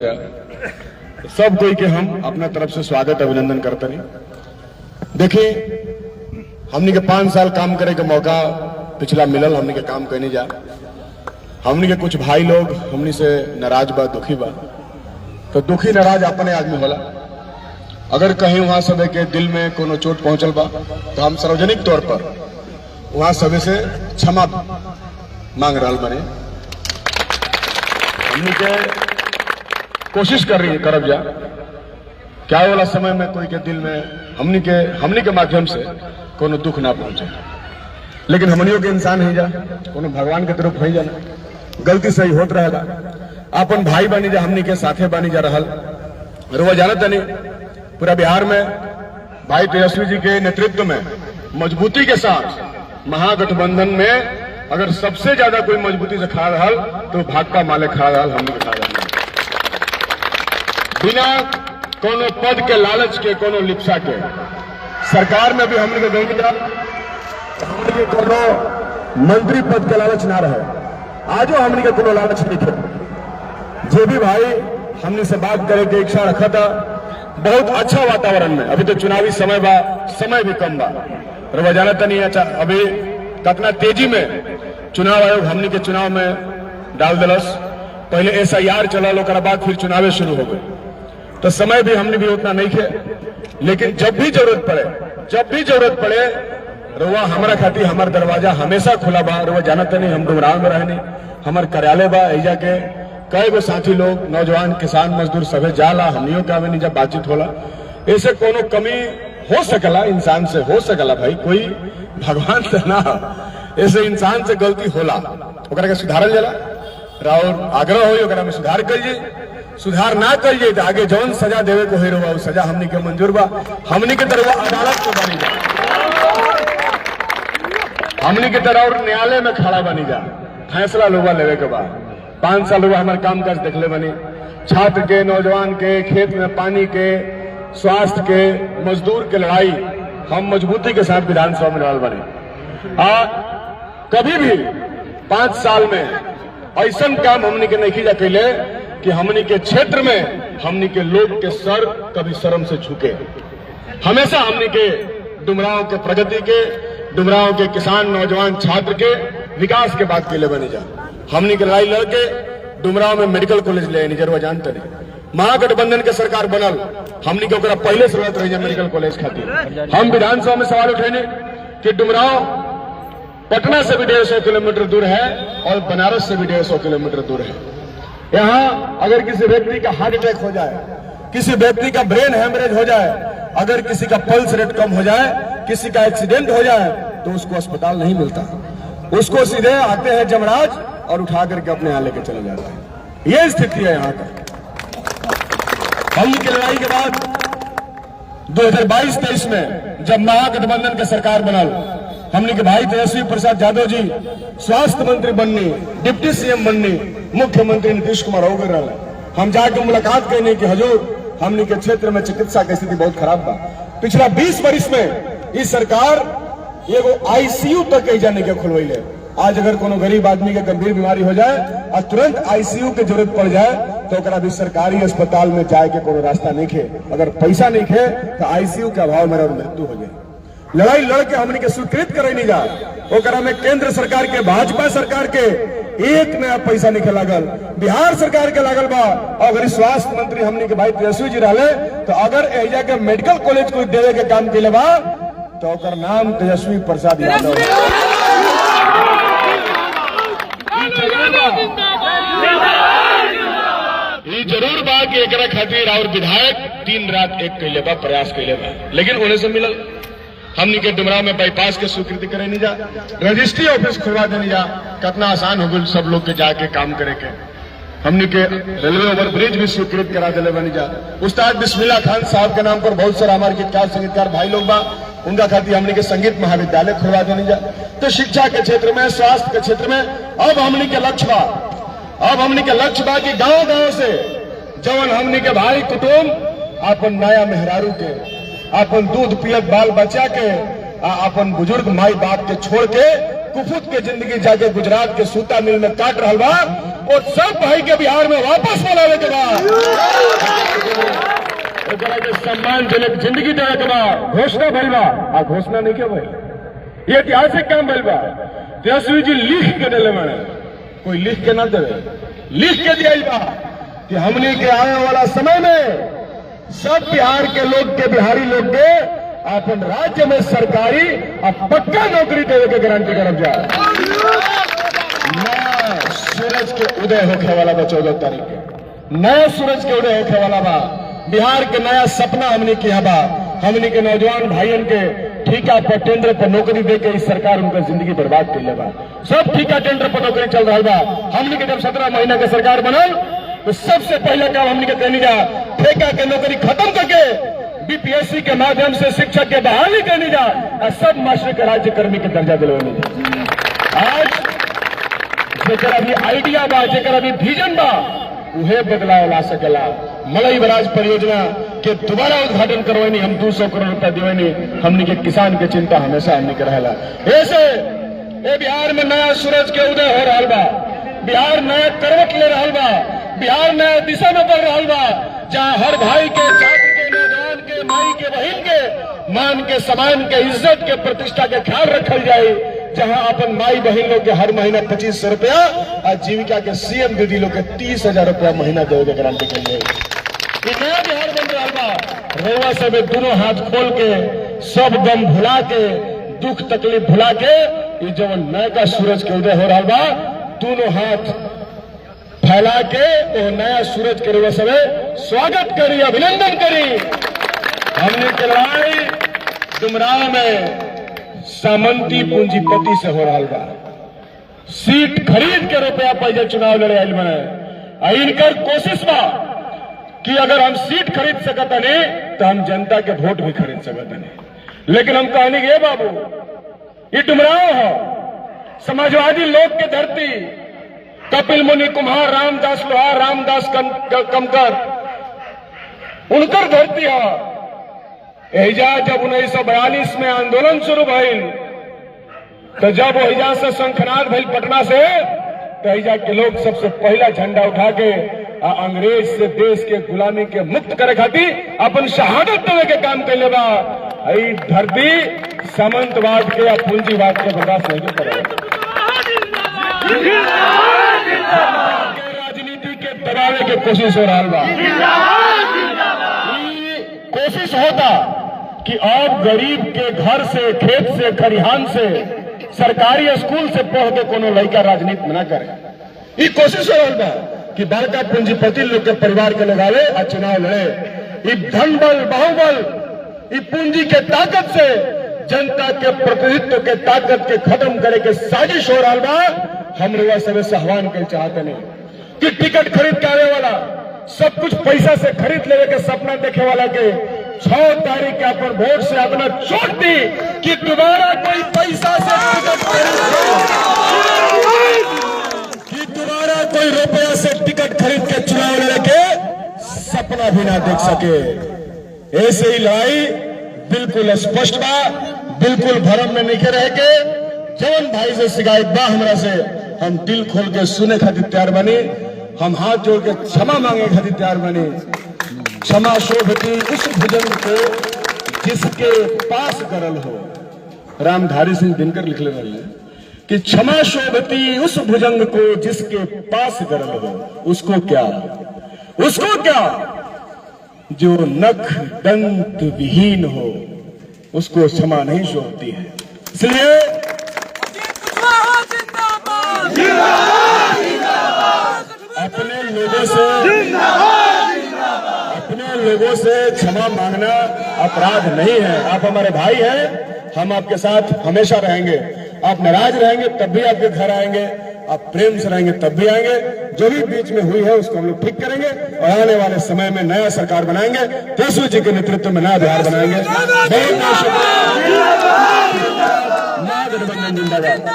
सब कोई के हम अपना तरफ से स्वागत अभिनंदन करते नहीं। देखिए हमनी के 5 साल काम करे के मौका पिछला मिलल, हमनी के काम करने जा। हमनी के कुछ भाई लोग हमनी से नाराज बा, दुखी बा। तो दुखी नाराज अपने आदमी होला। अगर कहीं वहां सब के दिल में कोनो चोट पहुंचल बा तो हम सार्वजनिक तौर पर वहां सब से क्षमा मांग रहा बने। हमनी के कोशिश कर रही है करब जा क्या वाला समय में कोई के दिल में हमनी के माध्यम से कोनो दुख ना पहुंचे। लेकिन हमनियों के इंसान ही जा, कोनो भगवान के तरफ ही जाना, गलती सही होत रहेगा। अपन भाई बनी जा, हमनी के साथे बनी जा रहल। रोज जानत नहीं पूरा बिहार में भाई तेजस्वी जी के नेतृत्व में मजबूती के साथ महागठबंधन में अगर सबसे ज्यादा कोई मजबूती से खड़ा रहल तो भाकपा माले खड़ा रहल, हमनी के खड़ा रहल। बिना कोनो पद के लालच के, कोनो लिप्सा के सरकार में भी हमने देंगे हमने के कोनो मंत्री पद के लालच ना रहे। आजो हमने के कोनो लालच नहीं थे। जो भी भाई हमने से बात करे के इच्छा रखा था, बहुत अच्छा वातावरण में, अभी तो चुनावी समय बा, समय भी कम बा, रवा जानता नहीं अच्छा अभी कितना तेजी में चुनाव आयोग हमने के चुनाव में डाल दिलस। पहले SIR चला लो, बाद फिर चुनाव शुरू हो गए, तो समय भी हमने भी उतना नहीं खे। लेकिन जब भी जरूरत पड़े रुआ हमारा खातिर हमारा दरवाजा हमेशा खुला बा। रुआ जानते नहीं हम डुमराव में रहनी, हमार कार्यालय बा, ऐजा के कई गो साथी लोग, नौजवान, किसान, मजदूर सभे जाला, हमनियों का भी जब बातचीत होला। ऐसे कोनो कमी हो सकला, इंसान से हो सकला भाई, कोई भगवान से ना, ऐसे इंसान से गलती होला, ओकरा के सुधारल जाला। और आग्रह हो ओकरा में सुधार करिए। सुधार ना करिए तो आगे जौन सजा देवे को हो रहा सजा हमनी के मंजूर बा। हमनी के तरह अदालत को बनी जा, हमनी के तरह और न्यायालय में खड़ा बनी जा, फैसला लोगा लेवे के बाद। 5 साल हुआ हमारे काम काज देखले बनी, छात्र के, नौजवान के, खेत में पानी के, स्वास्थ्य के, मजदूर के लड़ाई हम मजबूती के साथ विधानसभा में लड़ल बने। कभी भी 5 साल में ऐसा काम हमनी के नहीं जा कैले कि हमनी के क्षेत्र में हमनी के लोग के सर कभी शर्म से झुके। हमेशा हमनी के डुमराव के प्रगति के, डुमराव के किसान, नौजवान, छात्र के विकास के बात के लिए बनी जा। हमनी के लड़ाई लड़के डुमराव में मेडिकल कॉलेज ले निजरवा जानते नहीं। महागठबंधन के सरकार बनल, हमनी के ओकरा पहले से लड़त रही मेडिकल कॉलेज खातिर। हम विधानसभा में सवाल उठेने कि डुमराव पटना से भी 150 किलोमीटर दूर है और बनारस से भी 150 किलोमीटर दूर है। यहाँ अगर किसी व्यक्ति का हार्ट अटैक हो जाए, किसी व्यक्ति का ब्रेन हेमरेज हो जाए, अगर किसी का पल्स रेट कम हो जाए, किसी का एक्सीडेंट हो जाए तो उसको अस्पताल नहीं मिलता, उसको सीधे आते हैं जमराज और उठा करके अपने यहाँ लेके चले जाते हैं। ये स्थिति है यहाँ का। हम की लड़ाई के बाद 2022-23 में जब महागठबंधन के सरकार बनल, हमने के भाई तेजस्वी प्रसाद यादव जी स्वास्थ्य मंत्री बननी, डिप्टी CM बननी, मुख्यमंत्री नीतीश कुमार हो गए। हम जाके मुलाकात करने की हजूर हमने के क्षेत्र में चिकित्सा की स्थिति बहुत खराब बा। पिछला 20 वर्ष में इस सरकार एगो ICU तक जाने के खुलवैले। आज अगर कोनो गरीब आदमी के गंभीर बीमारी हो जाए और तुरंत ICU की जरूरत पड़ जाए तो ओकरा भी सरकारी अस्पताल में जाए के कोनो रास्ता नहीं खे। अगर पैसा नहीं खे तो ICU के अभाव में मृत्यु हो जाए। लड़ाई लड़के हमने के स्वीकृत करे नहीं जा, ओकरा में केंद्र सरकार के, भाजपा सरकार के एक नया पैसा नहीं लागल, बिहार सरकार के लागल बा। अगर स्वास्थ्य मंत्री हमने के भाई तेजस्वी जी रहे तो अगर एजा के मेडिकल कॉलेज को देवे के काम के बा तो ओकर नाम तेजस्वी प्रसाद यादव। ये जरूर बा कि एकरा खातिर और विधायक दिन रात एक कैले बा, प्रयास कैले बा, लेकिन उन्हें से मिलल। हमनी के डुमराव में बाईपास के स्वीकृति करे नहीं जा, रजिस्ट्री ऑफिस खुलवा देनी जा, कितना आसान हो गई सब लोग के जाके काम करे के। हमनी के रेलवे ओवर ब्रिज भी स्वीकृत करा दिले बनी जा। उस्ताद बिस्मिल्लाह खान साहब के नाम पर बहुत सारा हमारे गीतकार संगीतकार भाई लोग बा, उनका खातिर हमनी के संगीत महाविद्यालय खुलवा देनी जा। तो शिक्षा के क्षेत्र में, स्वास्थ्य के क्षेत्र में अब हमनी के लक्ष्य बा कि गांव से जवन हमनी के भाई कुटुंब अपन नया मेहरारू के, अपन दूध पियत बाल बच्चा के, अपन बुजुर्ग माई बाप के छोड़ के कुफुत के जिंदगी जाके गुजरात के सूता मिल में काट रहा बा, और सब भाई के बिहार में वापस बुलावे के बाद सम्मानजनक जिंदगी देवे के बाद घोषणा भइल बा। आ घोषणा नहीं क्या भइल, ये ऐतिहासिक काम भइल बा। तेजस्वी जी लिख के दिले बने, कोई लिख के ना देवे, लिख के दिया बा कि हमने के आने वाला समय में सब बिहार के लोग के, बिहारी लोग के अपन राज्य में सरकारी और पक्का नौकरी देवे के गारंटी करब जा। नया सूरज के उदय होने वाला बा 14 तारीख के, नया सूरज के उदय होने वाला बा। बिहार के नया सपना हमने किया बा। हमने के नौजवान भाइयों के ठेका पर, टेंडर पर नौकरी दे के इस सरकार उनका जिंदगी बर्बाद कर ले बा। सब ठेका टेंडर पर नौकरी चल रहा बा। हमने के जब 17 महीना के सरकार बनल तो सबसे पहले काम हमने के कहनी जा, ठेका के नौकरी खत्म करके बीपीएससी के माध्यम से शिक्षक के बहाली करनी जा और सब मास्टर के राज्य कर्मी के दर्जा दिलवानी जा। आज जेकर अभी आइडिया बा, जेकर अभी विजन बा, उहे बदलाव ला सकेला। मलई बराज परियोजना के दोबारा उद्घाटन करवानी, हम 200 करोड़ रुपया दिवानी। हमने के किसान के चिंता हमेशा हमने के रहेला। ऐसे ए बिहार में नया सूरज के उदय हो रहा बा। बिहार नया करवट ले रहा बा। बिहार नया दिशा में बढ़ रहा बा, जहाँ हर भाई के, छात्र के, नौजवान के, माई के, बहन के मान के, सम्मान के, इज्जत के, प्रतिष्ठा के ख्याल रखल जाए। जहां अपन माई बहन लोग के हर महीना 2500 रुपया और जीविका के सीएम दीदी लोग के 30,000 रुपया महीना देवे के गारंटी कर जाए। नया बिहार बन रहा बा। रउआ सब दोनों हाथ खोल के, सब गम भुला के, दुख तकलीफ भुला के, ये जो नया सूरज के उदय हो रहा बा, दोनों हाथ फैला के वो नया सूरज के रउआ सब स्वागत करी, अभिनंदन करी। हमने के लड़ाई डुमराव में सामंती पूंजीपति से हो रहा बा। सीट खरीद के रुपया पैसा चुनाव लड़े आयल बने। इनकर कोशिश बा कि अगर हम सीट खरीद सकत नहीं तो हम जनता के वोट भी खरीद सकत नहीं। लेकिन हम कहने गए बाबू, ये डुमराव हो, समाजवादी लोग के धरती, कपिल मुनि कुम्हार, रामदास लोहार, रामदास कमकर, उनकर धरती हो। एहिजा जब 1942 में आंदोलन शुरू भइल तो जब एहिजा से शंखनाद भइल पटना से, तो एहिजा के लोग सबसे पहला झंडा उठा के अंग्रेज से देश के गुलामी के मुक्त करे खातिर अपन शहादत देवे के काम कैले बा। ई धरती सामंतवाद के या पूंजीवाद के बर्दाश्त नहीं करेगा। राजनीति के दबावे के कोशिश हो रहा बा। कोशिश होता कि अब गरीब के घर से, खेत से, खरिहान से, सरकारी स्कूल से पढ़ के कोनो लड़का राजनीति न करे। ये कोशिश हो रहा बा कि बड़का पूंजीपति लोग के परिवार के लोग आवे और चुनाव लड़े। ये धन बल, बाहुबल, ये पूंजी के ताकत से जनता के प्रतिनिधित्व के ताकत के खत्म करे के साजिश हो रहा बा। हम लोग सब आह्वान कर चाहते नहीं कि टिकट खरीद के आने वाला, सब कुछ पैसा से खरीद लेवे के सपना देखे वाला के 6 तारीख के अपन वोट से अपना छोड़ दी कि दोबारा कोई पैसा से टिकट कि दोबारा कोई रुपया से टिकट खरीद के चुनाव लड़े के सपना भी ना देख सके। ऐसे ही लड़ाई बिल्कुल स्पष्ट बा, बिल्कुल भरम में नहीं रह के। जवन भाई से शिकायत बा हमरा से, हम दिल खोल के सुने खातिर तैयार बनी। हम हाथ जोड़ के क्षमा मांगे खातिर तैयार बनी। क्षमा शोभती उस भुजंग को जिसके पास गरल हो। रामधारी सिंह दिनकर लिख ले रहे कि क्षमा शोभती उस भुजंग को जिसके पास गरल हो। उसको क्या, उसको क्या जो नख दंत विहीन हो, उसको क्षमा नहीं शोभती है। इसलिए अपने लोगों से क्षमा मांगना अपराध नहीं है। आप हमारे भाई हैं, हम आपके साथ हमेशा रहेंगे। आप नाराज रहेंगे तब भी आपके घर आएंगे, आप प्रेम से रहेंगे तब भी आएंगे। जो भी बीच में हुई है उसको हम लोग ठीक करेंगे और आने वाले समय में नया सरकार बनाएंगे। तेजस्वी जी के नेतृत्व में नया बिहार बनाएंगे। बहुत बहुत शुक्रिया। जिंदाबाद।